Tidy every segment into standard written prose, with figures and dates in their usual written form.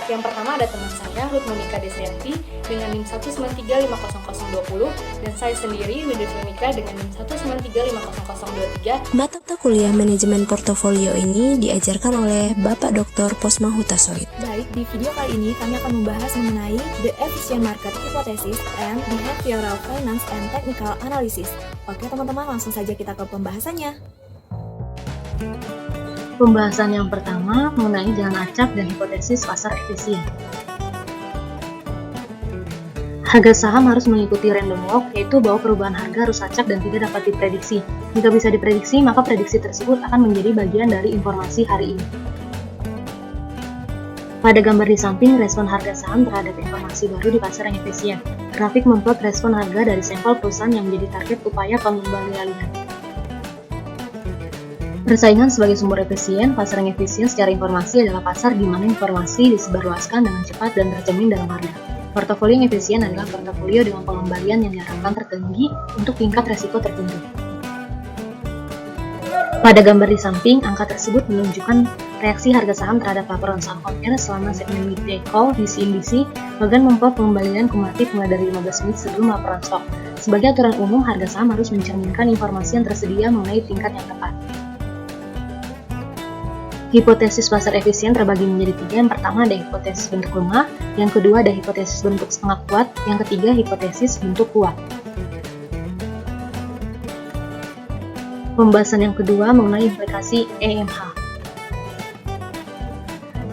Yang pertama ada teman saya, Ruth Monika Desyanti dengan NIM 193500020 dan saya sendiri, Widit Monika dengan NIM 193500023. Mata kuliah manajemen portofolio ini diajarkan oleh Bapak Dr. Posma Hutasoid. Baik, di video kali ini kami akan membahas mengenai The Efficient Market Hypothesis and Behavioral Finance and Technical Analysis. Oke teman-teman, langsung saja kita ke pembahasannya. Pembahasan yang pertama mengenai jalan acak dan hipotesis pasar efisien. Harga saham harus mengikuti random walk, yaitu bahwa perubahan harga harus acak dan tidak dapat diprediksi. Jika bisa diprediksi, maka prediksi tersebut akan menjadi bagian dari informasi hari ini. Pada gambar di samping, respon harga saham terhadap informasi baru di pasar yang efisien. Grafik memplot respon harga dari sampel perusahaan yang menjadi target upaya pengembalian. Persaingan sebagai sumber efisien, pasar yang efisien secara informasi adalah pasar di mana informasi disebarluaskan dengan cepat dan tercermin dalam harga. Portofolio yang efisien adalah portofolio dengan pengembalian yang diharapkan tertinggi untuk tingkat resiko tertentu. Pada gambar di samping, angka tersebut menunjukkan reaksi harga saham terhadap laporan saham on-air selama segmen weekday call di CNBC, bagian memplot pengembalian kumulatif mulai dari 15 menit sebelum laporan stok. Sebagai aturan umum, harga saham harus mencerminkan informasi yang tersedia mengenai tingkat yang tepat. Hipotesis pasar efisien terbagi menjadi tiga. Yang pertama ada hipotesis bentuk lemah, yang kedua ada hipotesis bentuk setengah kuat, yang ketiga hipotesis bentuk kuat. Pembahasan yang kedua mengenai implikasi EMH.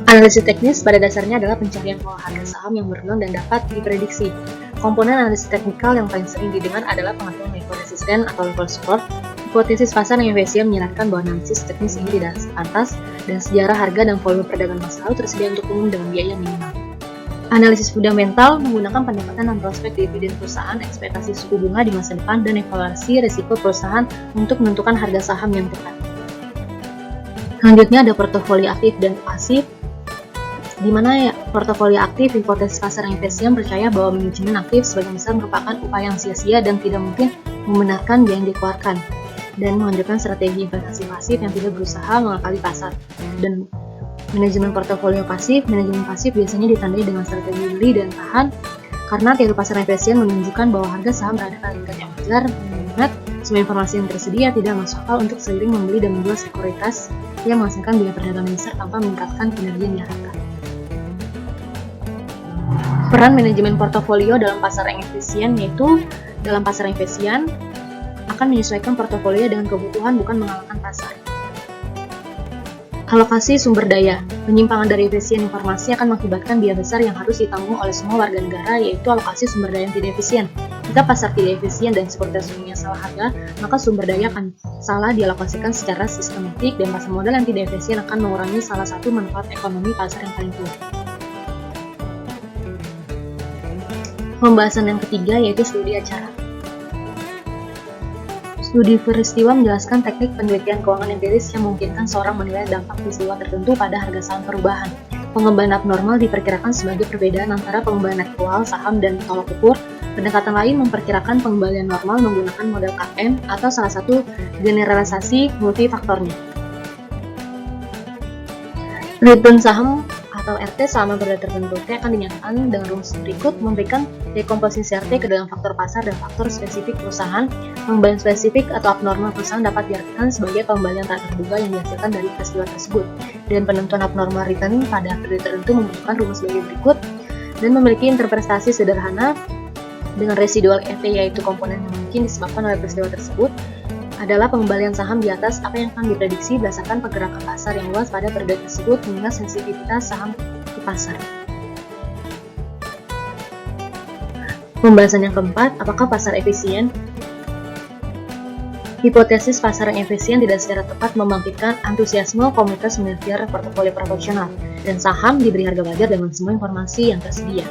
Analisis teknis pada dasarnya adalah pencarian pola harga saham yang berulang dan dapat diprediksi. Komponen analisis teknikal yang paling sering didengar adalah pengaturan level resisten atau level support. Hipotesis pasar yang efisien menyiratkan bahwa analisis teknis ini tidak pantas dan sejarah harga dan volume perdagangan masa lalu tersedia untuk umum dengan biaya minimal. Analisis fundamental menggunakan pendekatan dan prospek dividen perusahaan, ekspektasi suku bunga di masa depan, dan evaluasi risiko perusahaan untuk menentukan harga saham yang tepat. Selanjutnya ada portofolio aktif dan pasif, di mana portofolio aktif hipotesis pasar yang efisien percaya bahwa manajemen aktif sebagian besar merupakan upaya yang sia-sia dan tidak mungkin membenarkan biaya yang dikeluarkan, dan menganjurkan strategi investasi pasif yang tidak berusaha mengakali pasar. Dan manajemen portofolio pasif, manajemen pasif biasanya ditandai dengan strategi beli dan tahan, karena teori pasar efisien menunjukkan bahwa harga saham berada pada tingkat yang wajar, mengingat semua informasi yang tersedia tidak masuk akal untuk seiring membeli dan menjual sekuritas yang menghasilkan biaya perdagangan besar tanpa meningkatkan kinerja yang diharapkan. Peran manajemen portofolio dalam pasar yang efisien yaitu dalam pasar yang efisien akan menyesuaikan portofolio dengan kebutuhan, bukan mengalahkan pasar. Alokasi sumber daya. Penyimpangan dari efisien informasi akan mengakibatkan biaya besar yang harus ditanggung oleh semua warga negara, yaitu alokasi sumber daya yang tidak efisien. Jika pasar tidak efisien dan sekuritas umumnya salah harga, maka sumber daya akan salah dialokasikan secara sistematik, dan pasar modal yang tidak efisien akan mengurangi salah satu manfaat ekonomi pasar yang paling kuat. Pembahasan yang ketiga yaitu studi acara. Studi peristiwa menjelaskan teknik penelitian keuangan empiris yang memungkinkan seorang menilai dampak peristiwa tertentu pada harga saham perubahan. Pengembalian abnormal diperkirakan sebagai perbedaan antara pengembalian aktual saham dan tolak ukur. Pendekatan lain memperkirakan pengembalian normal menggunakan model KM atau salah satu generalisasi multifaktornya. Return saham atau RT selama periode tertentu akan dinyatakan dengan rumus berikut, memberikan dekomposisi RT ke dalam faktor pasar dan faktor spesifik perusahaan. Pengembalian spesifik atau abnormal perusahaan dapat diartikan sebagai pengembalian tak terduga yang dihasilkan dari peristiwa tersebut, dan penentuan abnormal return pada periode tertentu membutuhkan rumus sebagai berikut dan memiliki interpretasi sederhana dengan residual RT, yaitu komponen yang mungkin disebabkan oleh peristiwa tersebut adalah pengembalian saham di atas apa yang akan diprediksi berdasarkan pergerakan pasar yang luas pada periode tersebut mengingat sensitivitas saham ke pasar. Pembahasan yang keempat, apakah pasar efisien? Hipotesis pasar yang efisien tidak secara tepat membangkitkan antusiasme komunitas manajer portofolio proporsional, dan saham diberi harga wajar dengan semua informasi yang tersedia.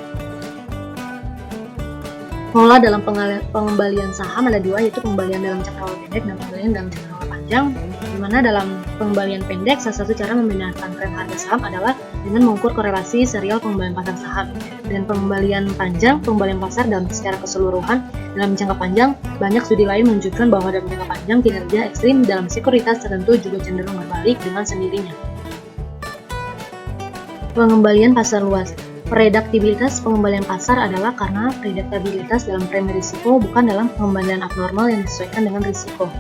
Pola dalam pengembalian saham ada dua, yaitu pengembalian dalam jangka waktu pendek dan pengembalian dalam jangka waktu panjang. Di mana dalam pengembalian pendek, salah satu cara membenarkan tren harga saham adalah dengan mengukur korelasi serial pengembalian pasar saham. Dan pengembalian panjang, pengembalian pasar dalam secara keseluruhan dalam jangka panjang, banyak studi lain menunjukkan bahwa dalam jangka panjang kinerja ekstrim dalam sekuritas tertentu juga cenderung berbalik dengan sendirinya. Pengembalian pasar luas. Prediktibilitas pengembalian pasar adalah karena prediktabilitas dalam premi risiko bukan dalam pengembalian abnormal yang disesuaikan dengan risiko.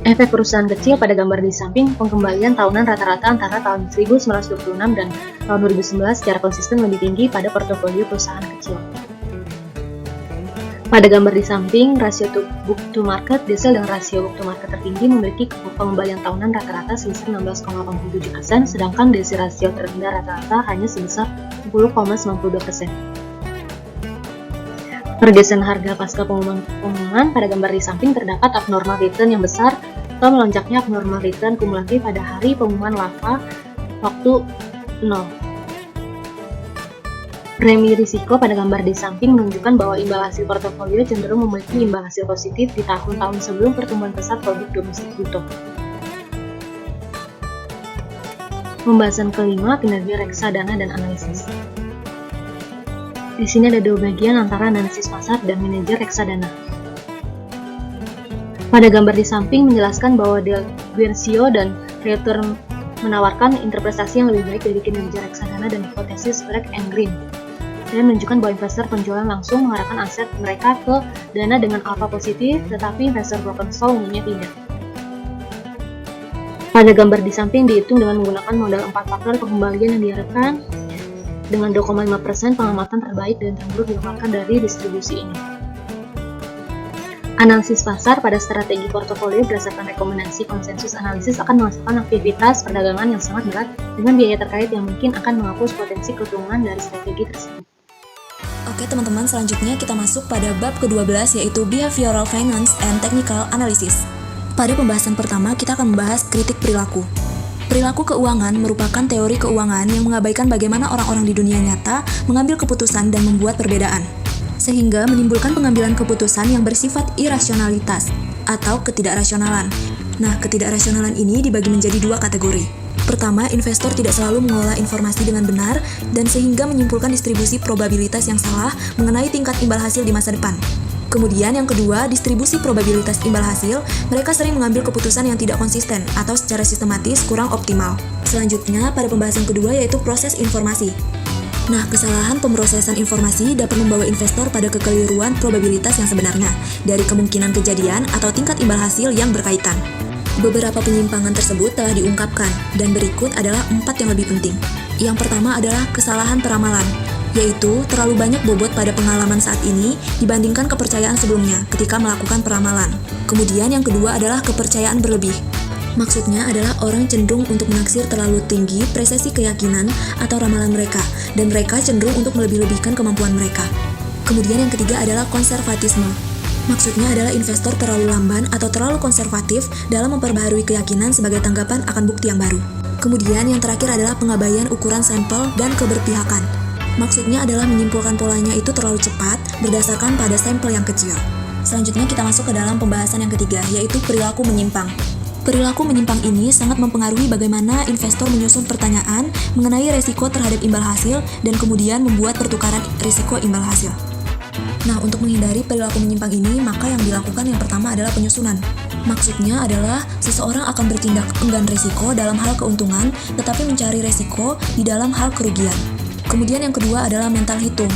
Efek perusahaan kecil pada gambar di samping, pengembalian tahunan rata-rata antara tahun 1926 dan tahun 2011 secara konsisten lebih tinggi pada portofolio perusahaan kecil. Pada gambar di samping, rasio book to market diesel dengan rasio book to market tertinggi memiliki pengembalian tahunan rata-rata sebesar 16,87%, sedangkan desi rasio terendah rata-rata hanya sebesar 10,92%. Pergeseran harga pasca pengumuman pada gambar di samping terdapat abnormal return yang besar atau melonjaknya abnormal return kumulatif pada hari pengumuman laba waktu 0. Premi risiko pada gambar di samping menunjukkan bahwa imbal hasil portofolio cenderung memiliki imbal hasil positif di tahun-tahun sebelum pertumbuhan pesat produk domestik bruto. Pembahasan kelima, kinerja reksadana dan analisis. Di sini ada dua bagian antara analisis pasar dan manajer reksadana. Pada gambar di samping menjelaskan bahwa Guercio dan Reuter menawarkan interpretasi yang lebih baik dari kinerja reksadana dan hipotesis Black and Green, dan menunjukkan bahwa investor penjualan langsung mengarahkan aset mereka ke dana dengan alfa positif, tetapi investor broken stall umumnya tidak. Pada gambar di samping dihitung dengan menggunakan modal 4 faktor pengembalian yang diharapkan dengan 2,5% pengamatan terbaik dan terburuk dikeluarkan dari distribusi ini. Analisis pasar pada strategi portofolio berdasarkan rekomendasi konsensus analisis akan menghasilkan aktivitas perdagangan yang sangat berat dengan biaya terkait yang mungkin akan menghapus potensi keuntungan dari strategi tersebut. Oke teman-teman, selanjutnya kita masuk pada bab ke-12 yaitu Behavioral Finance and Technical Analysis. Pada pembahasan pertama, kita akan membahas kritik perilaku. Perilaku keuangan merupakan teori keuangan yang mengabaikan bagaimana orang-orang di dunia nyata mengambil keputusan dan membuat perbedaan, sehingga menimbulkan pengambilan keputusan yang bersifat irasionalitas atau ketidakrasionalan. Nah, ketidakrasionalan ini dibagi menjadi dua kategori. Pertama, investor tidak selalu mengolah informasi dengan benar dan sehingga menyimpulkan distribusi probabilitas yang salah mengenai tingkat imbal hasil di masa depan. Kemudian yang kedua, distribusi probabilitas imbal hasil, mereka sering mengambil keputusan yang tidak konsisten atau secara sistematis kurang optimal. Selanjutnya, pada pembahasan kedua yaitu proses informasi. Nah, kesalahan pemrosesan informasi dapat membawa investor pada kekeliruan probabilitas yang sebenarnya dari kemungkinan kejadian atau tingkat imbal hasil yang berkaitan. Beberapa penyimpangan tersebut telah diungkapkan, dan berikut adalah 4 yang lebih penting. Yang pertama adalah kesalahan peramalan, yaitu terlalu banyak bobot pada pengalaman saat ini dibandingkan kepercayaan sebelumnya ketika melakukan peramalan. Kemudian yang kedua adalah kepercayaan berlebih. Maksudnya adalah orang cenderung untuk menaksir terlalu tinggi presesi keyakinan atau ramalan mereka, dan mereka cenderung untuk melebih-lebihkan kemampuan mereka. Kemudian yang ketiga adalah konservatisme. Maksudnya adalah investor terlalu lamban atau terlalu konservatif dalam memperbaharui keyakinan sebagai tanggapan akan bukti yang baru. Kemudian yang terakhir adalah pengabaian ukuran sampel dan keberpihakan. Maksudnya adalah menyimpulkan polanya itu terlalu cepat berdasarkan pada sampel yang kecil. Selanjutnya kita masuk ke dalam pembahasan yang ketiga, yaitu perilaku menyimpang. Perilaku menyimpang ini sangat mempengaruhi bagaimana investor menyusun pertanyaan mengenai resiko terhadap imbal hasil dan kemudian membuat pertukaran risiko imbal hasil. Nah, untuk menghindari perilaku menyimpang ini, maka yang dilakukan yang pertama adalah penyusunan. Maksudnya adalah seseorang akan bertindak enggan risiko dalam hal keuntungan, tetapi mencari risiko di dalam hal kerugian. Kemudian yang kedua adalah mental hitung,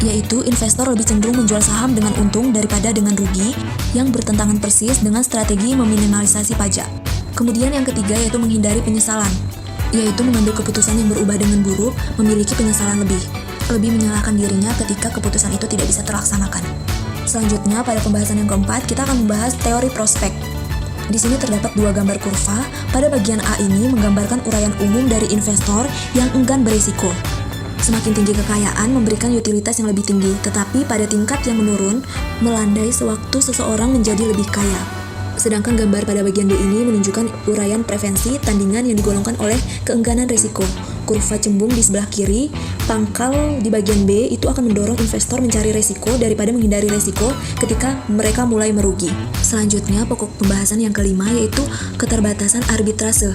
yaitu investor lebih cenderung menjual saham dengan untung daripada dengan rugi, yang bertentangan persis dengan strategi meminimalisasi pajak. Kemudian yang ketiga yaitu menghindari penyesalan, yaitu mengambil keputusan yang berubah dengan buruk, memiliki penyesalan lebih menyalahkan dirinya ketika keputusan itu tidak bisa terlaksanakan. Selanjutnya, pada pembahasan yang keempat, kita akan membahas teori prospek. Di sini terdapat dua gambar kurva. Pada bagian A ini menggambarkan uraian umum dari investor yang enggan berisiko. Semakin tinggi kekayaan memberikan utilitas yang lebih tinggi, tetapi pada tingkat yang menurun, melandai sewaktu seseorang menjadi lebih kaya. Sedangkan gambar pada bagian B ini menunjukkan uraian prevensi tandingan yang digolongkan oleh keengganan risiko. Kurva cembung di sebelah kiri, pangkal di bagian B itu akan mendorong investor mencari risiko daripada menghindari risiko ketika mereka mulai merugi. Selanjutnya, pokok pembahasan yang kelima yaitu keterbatasan arbitrase.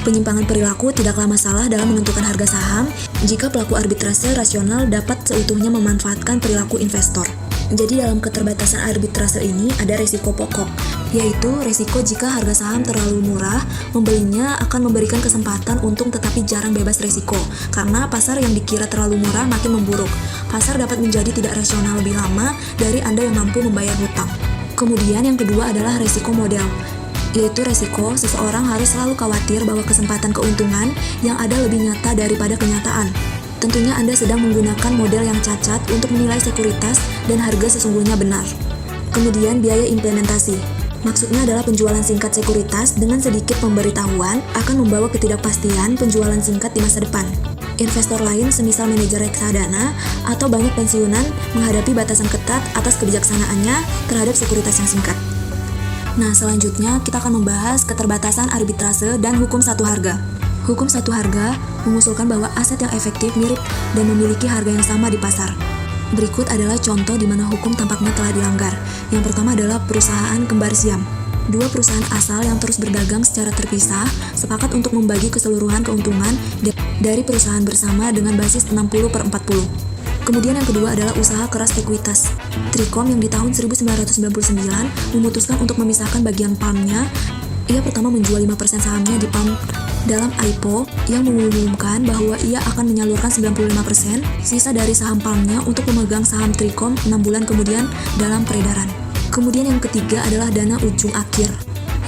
Penyimpangan perilaku tidaklah masalah dalam menentukan harga saham jika pelaku arbitrase rasional dapat seutuhnya memanfaatkan perilaku investor. Jadi dalam keterbatasan arbitrase ini ada resiko pokok, yaitu resiko jika harga saham terlalu murah, membelinya akan memberikan kesempatan untung tetapi jarang bebas resiko, karena pasar yang dikira terlalu murah makin memburuk. Pasar dapat menjadi tidak rasional lebih lama dari Anda yang mampu membayar hutang. Kemudian yang kedua adalah resiko model, yaitu resiko seseorang harus selalu khawatir bahwa kesempatan keuntungan yang ada lebih nyata daripada kenyataan. Tentunya Anda sedang menggunakan model yang cacat untuk menilai sekuritas dan harga sesungguhnya benar. Kemudian biaya implementasi. Maksudnya adalah penjualan singkat sekuritas dengan sedikit pemberitahuan akan membawa ketidakpastian penjualan singkat di masa depan. Investor lain semisal manajer reksadana atau banyak pensiunan menghadapi batasan ketat atas kebijaksanaannya terhadap sekuritas yang singkat. Nah, selanjutnya kita akan membahas keterbatasan arbitrase dan hukum satu harga. Hukum satu harga mengusulkan bahwa aset yang efektif mirip dan memiliki harga yang sama di pasar. Berikut adalah contoh di mana hukum tampaknya telah dilanggar. Yang pertama adalah perusahaan kembar siam. Dua perusahaan asal yang terus berdagang secara terpisah sepakat untuk membagi keseluruhan keuntungan dari perusahaan bersama dengan basis 60/40. Kemudian yang kedua adalah usaha keras ekuitas. Tricom yang di tahun 1999 memutuskan untuk memisahkan bagian palmnya. Ia pertama menjual 5% sahamnya di palm dalam IPO yang mengumumkan bahwa ia akan menyalurkan 95% sisa dari saham palmnya untuk memegang saham Tricom 6 bulan kemudian dalam peredaran. Kemudian yang ketiga adalah dana ujung akhir,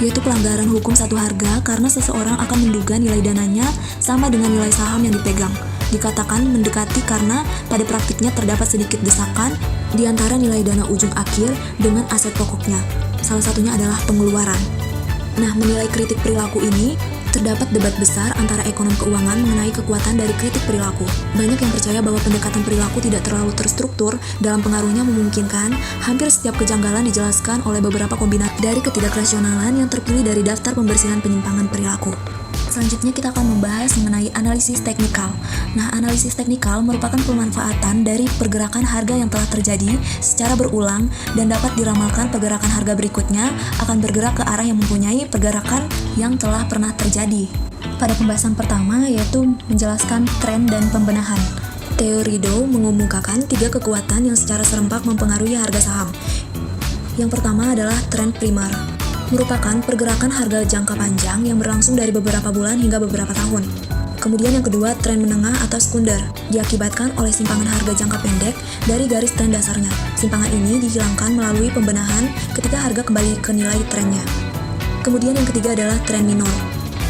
yaitu pelanggaran hukum satu harga karena seseorang akan menduga nilai dananya sama dengan nilai saham yang dipegang. Dikatakan mendekati karena pada praktiknya terdapat sedikit desakan di antara nilai dana ujung akhir dengan aset pokoknya. Salah satunya adalah pengeluaran. Nah, menilai kritik perilaku ini, terdapat debat besar antara ekonom keuangan mengenai kekuatan dari kritik perilaku. Banyak yang percaya bahwa pendekatan perilaku tidak terlalu terstruktur dalam pengaruhnya memungkinkan hampir setiap kejanggalan dijelaskan oleh beberapa kombinasi dari ketidakrasionalan yang terpilih dari daftar pembersihan penyimpangan perilaku. Selanjutnya kita akan membahas mengenai analisis teknikal. Nah, analisis teknikal merupakan pemanfaatan dari pergerakan harga yang telah terjadi secara berulang dan dapat diramalkan pergerakan harga berikutnya akan bergerak ke arah yang mempunyai pergerakan yang telah pernah terjadi. Pada pembahasan pertama yaitu menjelaskan tren dan pembenahan. Teori Dow mengemukakan 3 kekuatan yang secara serempak mempengaruhi harga saham. Yang pertama adalah tren primer, merupakan pergerakan harga jangka panjang yang berlangsung dari beberapa bulan hingga beberapa tahun. Kemudian yang kedua, tren menengah atau sekunder, diakibatkan oleh simpangan harga jangka pendek dari garis tren dasarnya. Simpangan ini dihilangkan melalui pembenahan ketika harga kembali ke nilai trennya. Kemudian yang ketiga adalah tren minor,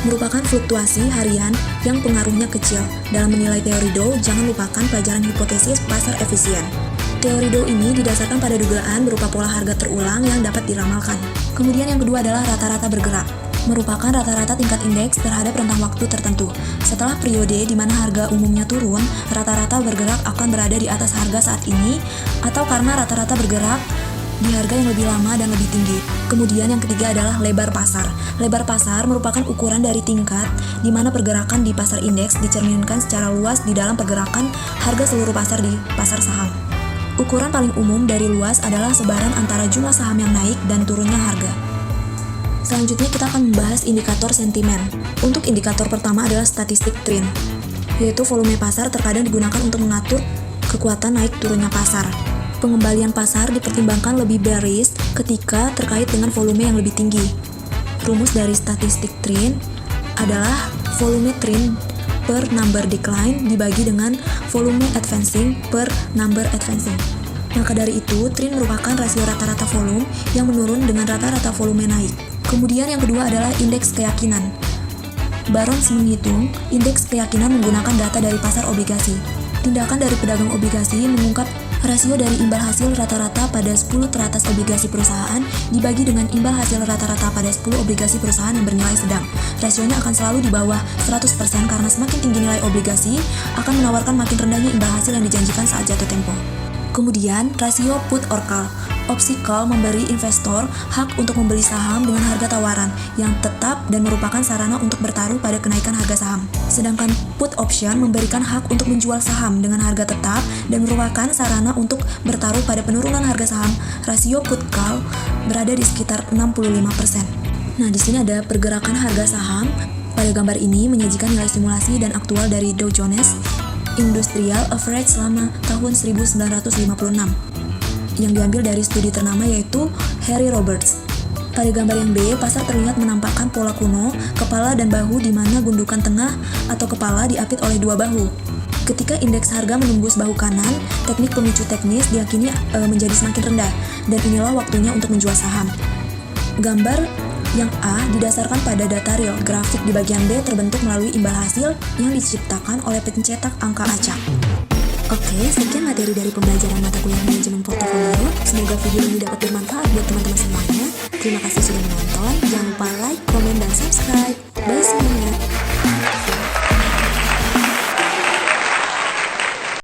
merupakan fluktuasi harian yang pengaruhnya kecil. Dalam menilai teori Dow, jangan lupakan pelajaran hipotesis pasar efisien. Teori Dow ini didasarkan pada dugaan berupa pola harga terulang yang dapat diramalkan. Kemudian yang kedua adalah rata-rata bergerak, merupakan rata-rata tingkat indeks terhadap rentang waktu tertentu. Setelah periode di mana harga umumnya turun, rata-rata bergerak akan berada di atas harga saat ini, atau karena rata-rata bergerak di harga yang lebih lama dan lebih tinggi. Kemudian yang ketiga adalah lebar pasar. Lebar pasar merupakan ukuran dari tingkat di mana pergerakan di pasar indeks dicerminkan secara luas di dalam pergerakan harga seluruh pasar di pasar saham. Ukuran paling umum dari luas adalah sebaran antara jumlah saham yang naik dan turunnya harga. Selanjutnya kita akan membahas indikator sentimen. Untuk indikator pertama adalah statistik trend, yaitu volume pasar terkadang digunakan untuk mengatur kekuatan naik turunnya pasar. Pengembalian pasar dipertimbangkan lebih bearish ketika terkait dengan volume yang lebih tinggi. Rumus dari statistik trend adalah volume trend per number decline dibagi dengan volume advancing per number advancing. Maka dari itu, trend merupakan rasio rata-rata volume yang menurun dengan rata-rata volume naik. Kemudian yang kedua adalah indeks keyakinan. Barons menghitung indeks keyakinan menggunakan data dari pasar obligasi. Tindakan dari pedagang obligasi mengungkap rasio dari imbal hasil rata-rata pada 10 teratas obligasi perusahaan dibagi dengan imbal hasil rata-rata pada 10 obligasi perusahaan yang bernilai sedang. Rasionya akan selalu di bawah 100% karena semakin tinggi nilai obligasi akan menawarkan makin rendahnya imbal hasil yang dijanjikan saat jatuh tempo. Kemudian, rasio put or call. Opsi call memberi investor hak untuk membeli saham dengan harga tawaran yang tetap dan merupakan sarana untuk bertaruh pada kenaikan harga saham. Sedangkan put option memberikan hak untuk menjual saham dengan harga tetap dan merupakan sarana untuk bertaruh pada penurunan harga saham. Rasio put call berada di sekitar 65%. Nah, di sini ada pergerakan harga saham. Pada gambar ini menyajikan nilai simulasi dan aktual dari Dow Jones Industrial Average selama tahun 1956. yang diambil dari studi ternama yaitu Harry Roberts. Pada gambar yang B, pasar terlihat menampakkan pola kuno, kepala dan bahu di mana gundukan tengah atau kepala diapit oleh dua bahu. Ketika indeks harga menembus bahu kanan, teknik pemicu teknis diyakini menjadi semakin rendah, dan inilah waktunya untuk menjual saham. Gambar yang A didasarkan pada data real, grafik di bagian B terbentuk melalui imbal hasil yang diciptakan oleh pencetak angka acak. Oke, sekian materi dari pembelajaran mata kuliah manajemen portofolio. Semoga video ini dapat bermanfaat buat teman-teman semuanya. Terima kasih sudah menonton. Jangan lupa like, komen, dan subscribe. Bye.